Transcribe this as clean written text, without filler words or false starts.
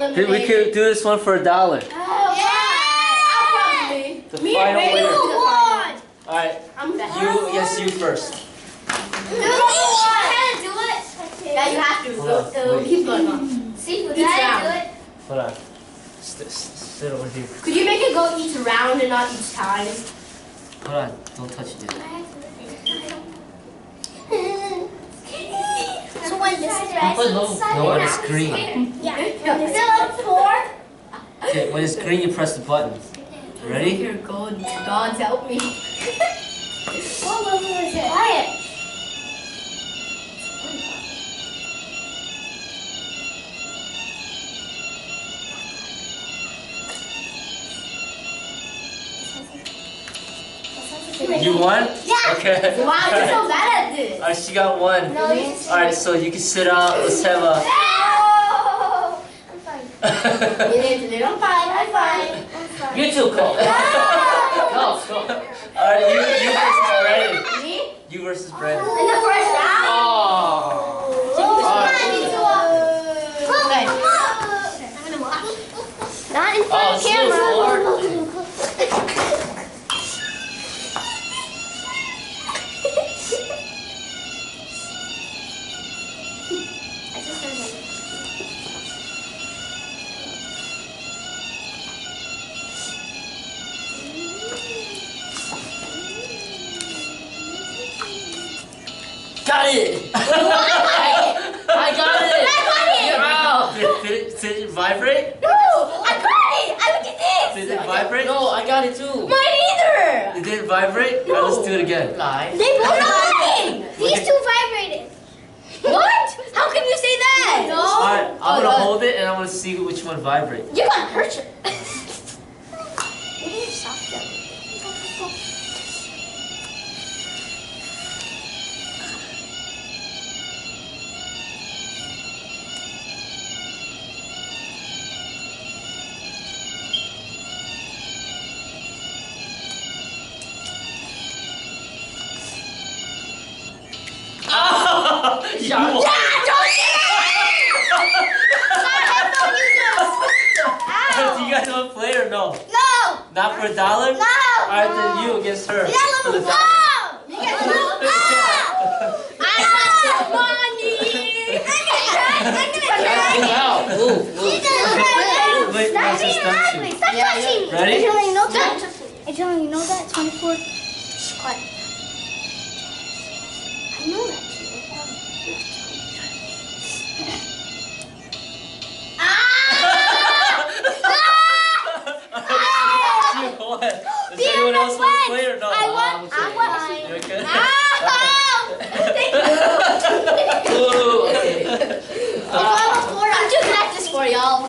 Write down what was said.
We could do this one for $1. Oh, yeah! Probably. The final winner. Alright, Yes, you first. do it! Yeah, you have to. So keep going on. See, each round. Hold on. Sit over here. Could you make it go each round and not each time? Hold on. Don't touch it. So when this is red, No, when it's green. still up 4? Okay, when it's green, you press the button. Ready? Here, God help me. What level is it? Quiet. You won? Yeah. Okay. Wow, you're so bad at this. Alright, she got 1. No, Alright, so you can sit down. Let's have a... No! I'm fine. I'm fine. You too, Cole. No! Go. Alright, you versus Brandon. Me? You versus Brandon. In the first round? Oh. Not in front of the camera. Got it! I got it! You're out! Did it vibrate? No! I got it! Look at this! Did it vibrate? No, I got it too. Mine either! It didn't vibrate? No. Alright, let's do it again. Lie. They both lying! These two vibrated. What? How can you say that? No. Alright, I'm gonna hold it and I'm gonna see which one vibrates. You're gonna hurt your... Maybe stop them. You won. Yeah, don't do that! Do you guys want to play or no? No! Not for $1? No! Alright, then you against her. You For got the little $1. You got little I want some money! I'm gonna try. Wow. Ooh. She's gonna try. Wait, Stop that's being just not ugly. you. Stop touching me. Ready? Angela, you know that? Angela, you know that? 24. Shh, quiet. I know that. You won. Does anyone else want to play or no? I want